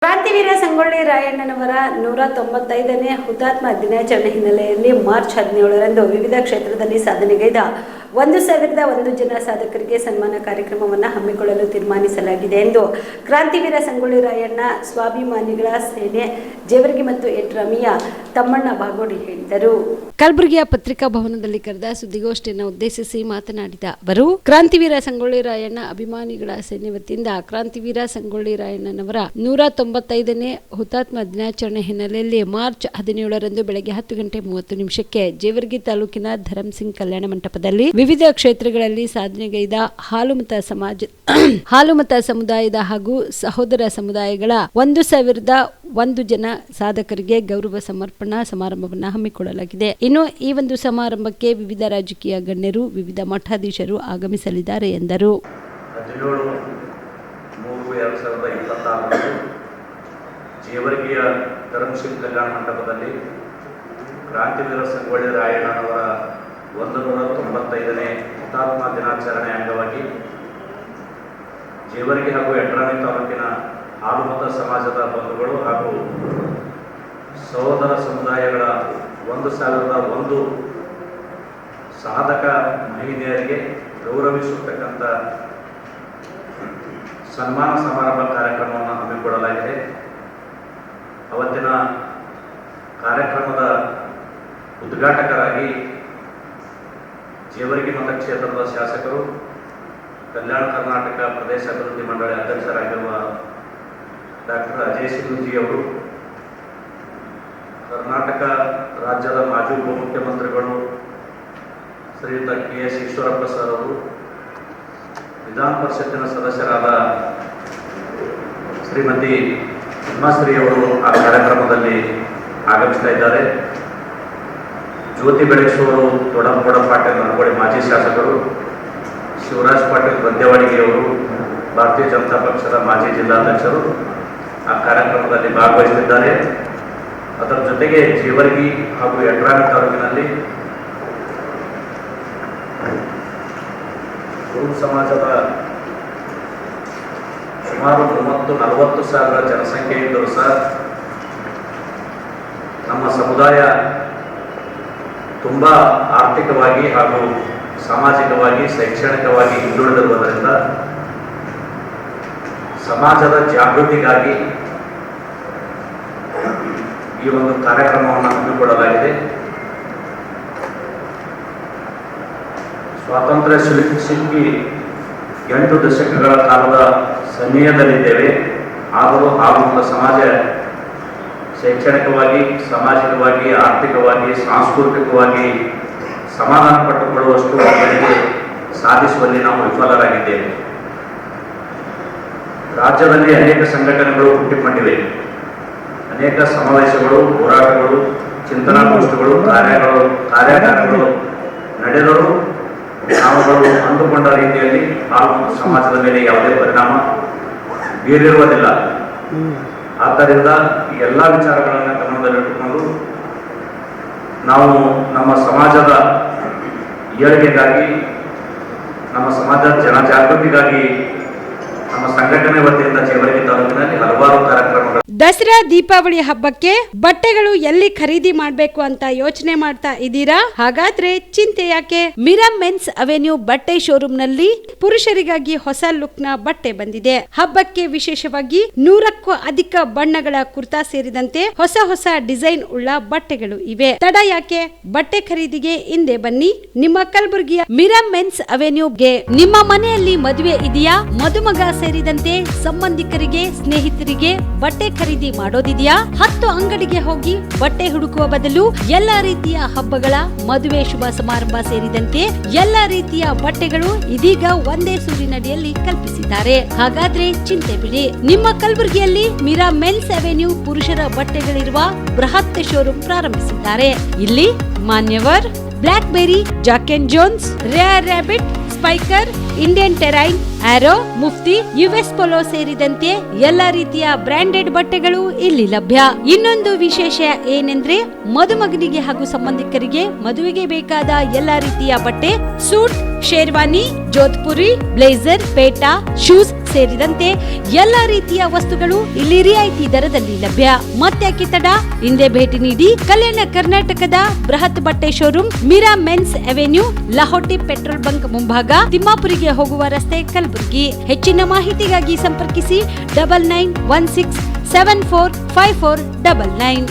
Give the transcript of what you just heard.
ಕ್ರಾಂತಿವೀರ ಸಂಗೊಳ್ಳಿ ರಾಯಣ್ಣನವರ 195ನೇ ಹುತಾತ್ಮ ದಿನಾಚರಣೆ ಹಿನ್ನೆಲೆಯಲ್ಲಿ ಮಾರ್ಚ್ 17ರಂದು ವಿವಿಧ ಕ್ಷೇತ್ರದಲ್ಲಿ ಸಾಧನೆಗೈದ 1001 ಜನ ಸಾಧಕರಿಗೆ ಸನ್ಮಾನ ಕಾರ್ಯಕ್ರಮವನ್ನು ಹಮ್ಮಿಕೊಳ್ಳಲು ತೀರ್ಮಾನಿಸಲಾಗಿದೆ ಎಂದು ಕ್ರಾಂತಿವೀರ ಸಂಗೊಳ್ಳಿ ರಾಯಣ್ಣ ಸ್ವಾಭಿಮಾನಿಗಳ ಸೇನೆ ಜೇವರ್ಗಿ ಮತ್ತು ಎಟ್ರಾಮಿಯ ತಮ್ಮಣ್ಣ ಬಾಗೋಡಿ ಹೇಳಿದರು. ಕಲಬುರಗಿಯ ಪತ್ರಿಕಾ ಭವನದಲ್ಲಿ ಕರೆದ ಸುದ್ದಿಗೋಷ್ಠಿಯನ್ನು ಉದ್ದೇಶಿಸಿ ಮಾತನಾಡಿದ ಅವರು, ಕ್ರಾಂತಿವೀರ ಸಂಗೊಳ್ಳಿ ರಾಯಣ್ಣ ಅಭಿಮಾನಿಗಳ ಸೇನೆ ವತಿಯಿಂದ ಕ್ರಾಂತಿವೀರ ಸಂಗೊಳ್ಳಿ ರಾಯಣ್ಣನವರ 195ನೇ ಹುತಾತ್ಮ ದಿನಾಚರಣೆ ಹಿನ್ನೆಲೆಯಲ್ಲಿ ಮಾರ್ಚ್ 17ರಂದು ಬೆಳಗ್ಗೆ 10:30 ಜೇವರ್ಗಿ ತಾಲೂಕಿನ ಧರಂಸಿಂಗ್ ಕಲ್ಯಾಣ ಮಂಟಪದಲ್ಲಿ ವಿವಿಧ ಕ್ಷೇತ್ರಗಳಲ್ಲಿ ಸಾಧನೆಗೈದ ಹಾಲುಮತ ಸಮುದಾಯದ ಹಾಗೂ ಸಹೋದರ ಸಮುದಾಯಗಳ 1001 ಜನ ಸಾಧಕರಿಗೆ ಗೌರವ ಸಮರ್ಪಣಾ ಸಮಾರಂಭವನ್ನು ಹಮ್ಮಿಕೊಳ್ಳಲಾಗಿದೆ. ಇನ್ನು ಈ ಒಂದು ಸಮಾರಂಭಕ್ಕೆ ವಿವಿಧ ರಾಜಕೀಯ ಗಣ್ಯರು, ವಿವಿಧ ಮಠಾಧೀಶರು ಆಗಮಿಸಲಿದ್ದಾರೆ ಎಂದರು. 17/3/2026 ಜೇವರ್ಗಿಯ ಧರಂಸಿಂಗ್ ಕಲ್ಯಾಣ ಮಂಟಪದಲ್ಲಿ ಕ್ರಾಂತಿವೀರ ಸಂಗೊಳ್ಳಿ ರಾಯಣ್ಣನವರ 195ನೇ ಹುತಾತ್ಮ ದಿನಾಚರಣೆ ಅಂಗವಾಗಿ ಜೇವರ್ಗಿ ಹಾಗೂ ಎಟ್ರಾಮಿ ತಾಲೂಕಿನ ಹಾಲುಮತ ಸಮಾಜದ ಬಂಧುಗಳು ಹಾಗೂ ಸಹೋದರ ಸಮುದಾಯಗಳ 1001 ಸಾಧಕ ಮಹಿಳೆಯರಿಗೆ ಗೌರವಿಸತಕ್ಕಂಥ ಸನ್ಮಾನ ಸಮಾರಂಭ ಕಾರ್ಯಕ್ರಮವನ್ನು ಹಮ್ಮಿಕೊಳ್ಳಲಾಗಿದೆ. ಅವತ್ತಿನ ಕಾರ್ಯಕ್ರಮದ ಉದ್ಘಾಟಕರಾಗಿ ಜೇವರ್ಗಿ ಮತಕ್ಷೇತ್ರದ ಶಾಸಕರು, ಕಲ್ಯಾಣ ಕರ್ನಾಟಕ ಪ್ರದೇಶ ಅಭಿವೃದ್ಧಿ ಮಂಡಳಿ ಅಧ್ಯಕ್ಷರಾಗಿರುವ ಡಾಕ್ಟರ್ ಅಜಯ್ ಸಿಂಗ್ಜಿಯವರು, ಕರ್ನಾಟಕ ರಾಜ್ಯದ ಮಾಜಿ ಉಪಮುಖ್ಯಮಂತ್ರಿಗಳು ಶ್ರೀಯುತ KS ಈಶ್ವರಪ್ಪ ಸರ್ ಅವರು, ವಿಧಾನ ಪರಿಷತ್ತಿನ ಸದಸ್ಯರಾದ ಶ್ರೀಮತಿ ಉಮಾಶ್ರೀ ಅವರು ಆ ಕಾರ್ಯಕ್ರಮದಲ್ಲಿ ಆಗಮಿಸ್ತಾ ಇದ್ದಾರೆ. ಜ್ಯೋತಿ ಬೆಳೇಶ್ವರು, ದೊಡ್ಡಗೌಡ ಪಾಟೀಲ್ ನರಗೋಡಿ ಮಾಜಿ ಶಾಸಕರು, ಶಿವರಾಜ್ ಪಾಟೀಲ್ ಗದ್ದೆವಾಡಿಗೆಯವರು, ಭಾರತೀಯ ಜನತಾ ಪಕ್ಷದ ಮಾಜಿ ಜಿಲ್ಲಾಧ್ಯಕ್ಷರು ಆ ಕಾರ್ಯಕ್ರಮದಲ್ಲಿ ಭಾಗವಹಿಸಿದ್ದಾರೆ. ಅದರ ಜೊತೆಗೆ ಜೇವರ್ಗಿ ಹಾಗೂ ಎಟ್ರಾಮಿ ತಾಲೂಕಿನಲ್ಲಿ ಕುರುಬ ಸಮಾಜದ ಸುಮಾರು 30-40 ಸಾವಿರ ಜನಸಂಖ್ಯೆ ಇದ್ದರೂ ಸಹ ನಮ್ಮ ಸಮುದಾಯ ತುಂಬ ಆರ್ಥಿಕವಾಗಿ ಹಾಗೂ ಸಾಮಾಜಿಕವಾಗಿ, ಶೈಕ್ಷಣಿಕವಾಗಿ ಹಿಂದುಳಿದಿರುವುದರಿಂದ ಸಮಾಜದ ಜಾಗೃತಿಗಾಗಿ ಈ ಒಂದು ಕಾರ್ಯಕ್ರಮವನ್ನು ಹಮ್ಮಿಕೊಳ್ಳಲಾಗಿದೆ. ಸ್ವಾತಂತ್ರ್ಯ ಶಿಲ್ಪಿ 8 ದಶಕಗಳ ಕಾಲದ ಸಮಯದಲ್ಲಿದ್ದೇವೆ. ಆದರೂ ಹಾಲುಮತ ಸಮಾಜ ಶೈಕ್ಷಣಿಕವಾಗಿ, ಸಾಮಾಜಿಕವಾಗಿ, ಆರ್ಥಿಕವಾಗಿ, ಸಾಂಸ್ಕೃತಿಕವಾಗಿ ಸಮಾಧಾನ ಪಟ್ಟುಕೊಳ್ಳುವಷ್ಟು ಬೆಳವಣಿಗೆ ಸಾಧಿಸುವಲ್ಲಿ ನಾವು ವಿಫಲರಾಗಿದ್ದೇವೆ. ರಾಜ್ಯದಲ್ಲಿ ಅನೇಕ ಸಂಘಟನೆಗಳು ಹುಟ್ಟಿಕೊಂಡಿವೆ. ಅನೇಕ ಸಮಾವೇಶಗಳು, ಹೋರಾಟಗಳು, ಚಿಂತನಾಗೋಷ್ಠಿಗಳು, ಕಾರ್ಯಾಗಾರಗಳು ನಡೆದರೂ ನಾವುಗಳು ಅಂದುಕೊಂಡ ರೀತಿಯಲ್ಲಿ ಹಾಲುಮತ ಸಮಾಜದ ಮೇಲೆ ಯಾವುದೇ ಪರಿಣಾಮ ಬೀರಿರುವುದಿಲ್ಲ. ಆದ್ದರಿಂದ ಈ ಎಲ್ಲ ವಿಚಾರಗಳನ್ನು ಗಮನದಲ್ಲಿಟ್ಟುಕೊಂಡು ನಾವು ನಮ್ಮ ಸಮಾಜದ ಏಳಿಗೆಗಾಗಿ, ನಮ್ಮ ಸಮಾಜದ ಜನಜಾಗೃತಿಗಾಗಿ ನಮ್ಮ ಸಂಘಟನೆ ವತಿಯಿಂದ ಜೇವರ್ಗಿ ತಾಲೂಕಿನಲ್ಲಿ ಹಲವಾರು ಕಾರ್ಯಕ್ರಮಗಳು. ದಸರಾ ದೀಪಾವಳಿ ಹಬ್ಬಕ್ಕೆ ಬಟ್ಟೆಗಳು ಎಲ್ಲಿ ಖರೀದಿ ಮಾಡಬೇಕು ಅಂತ ಯೋಚನೆ ಮಾಡ್ತಾ ಇದ್ದೀರಾ? ಹಾಗಾದ್ರೆ ಚಿಂತೆ ಯಾಕೆ? ಮಿರಾಮ್ ಮೆನ್ಸ್ ಅವೆನ್ಯೂ ಬಟ್ಟೆ ಶೋರೂಮ್ ನಲ್ಲಿ ಪುರುಷರಿಗಾಗಿ ಹೊಸ ಲುಕ್ ನ ಬಟ್ಟೆ ಬಂದಿದೆ. ಹಬ್ಬಕ್ಕೆ ವಿಶೇಷವಾಗಿ 100ಕ್ಕೂ ಅಧಿಕ ಬಣ್ಣಗಳ ಕುರ್ತಾ ಸೇರಿದಂತೆ ಹೊಸ ಡಿಸೈನ್ ಉಳ್ಳ ಬಟ್ಟೆಗಳು ಇವೆ. ತಡ ಯಾಕೆ? ಬಟ್ಟೆ ಖರೀದಿಗೆ ಹಿಂದೆ ಬನ್ನಿ ನಿಮ್ಮ ಕಲಬುರಗಿಯ ಮಿರಾಮ್ ಮೆನ್ಸ್ ಅವೆನ್ಯೂಗೆ. ನಿಮ್ಮ ಮನೆಯಲ್ಲಿ ಮದುವೆ ಇದೆಯಾ? ಮದುಮಗ ಸೇರಿದಂತೆ ಸಂಬಂಧಿಕರಿಗೆ, ಸ್ನೇಹಿತರಿಗೆ ಬಟ್ಟೆ ಖರೀದಿ ಮಾಡೋದಿದೆಯಾ? 10 ಅಂಗಡಿಗೆ ಹೋಗಿ ಬಟ್ಟೆ ಹುಡುಕುವ ಬದಲು ಎಲ್ಲಾ ರೀತಿಯ ಹಬ್ಬಗಳ, ಮದುವೆ, ಶುಭ ಸಮಾರಂಭ ಸೇರಿದಂತೆ ಎಲ್ಲಾ ರೀತಿಯ ಬಟ್ಟೆಗಳು ಇದೀಗ ಒಂದೇ ಸೂರಿನಡಿಯಲ್ಲಿ ಕಲ್ಪಿಸಿದ್ದಾರೆ. ಹಾಗಾದ್ರೆ ಚಿಂತೆ ಬಿಡಿ. ನಿಮ್ಮ ಕಲಬುರಗಿಯಲ್ಲಿ ಮೀರಾ ಮೆನ್ಸ್ ಅವೆನ್ಯೂ ಪುರುಷರ ಬಟ್ಟೆಗಳಿರುವ ಬೃಹತ್ ಶೋರೂಮ್ ಪ್ರಾರಂಭಿಸಿದ್ದಾರೆ. ಇಲ್ಲಿ Manyavar, Blackberrys, Jack and Jones, Rare Rabbit, Spykar, Indian Terrain, Arrow, Mufti, US Polo ಸೇರಿದಂತೆ ಎಲ್ಲ ರೀತಿಯ ಬ್ರಾಂಡೆಡ್ ಬಟ್ಟೆಗಳು ಇಲ್ಲಿ ಲಭ್ಯ. ಇನ್ನೊಂದು ವಿಶೇಷ ಏನೆಂದ್ರೆ, ಮದುಮಗನಿಗೆ ಹಾಗೂ ಸಂಬಂಧಿಕರಿಗೆ ಮದುವೆಗೆ ಬೇಕಾದ ಎಲ್ಲ ರೀತಿಯ ಬಟ್ಟೆ, ಸೂಟ್, ಶೇರ್ವಾನಿ, ಜೋಧ್ಪುರಿ, ಬ್ಲೇಸರ್, ಪೇಟಾ, ಶೂಸ್ ಸೇರಿದಂತೆ ಎಲ್ಲಾ ರೀತಿಯ ವಸ್ತುಗಳು ಇಲ್ಲಿ ರಿಯಾಯಿತಿ ದರದಲ್ಲಿ ಲಭ್ಯ. ಮತ್ತ್ಯಾಕೆ ತಡ? ಹಿಂದೆ ಭೇಟಿ ನೀಡಿ. ಕಲ್ಯಾಣ ಕರ್ನಾಟಕದ ಬೃಹತ್ ಬಟ್ಟೆ showroom Meera men's avenue, Lahoti petrol bunk ಮುಂಭಾಗ, ತಿಮ್ಮಾಪುರಿಗೆ ಹೋಗುವ ರಸ್ತೆ, ಕಲಬುರಗಿ. ಹೆಚ್ಚಿನ ಮಾಹಿತಿಗಾಗಿ ಸಂಪರ್ಕಿಸಿ 9916745499.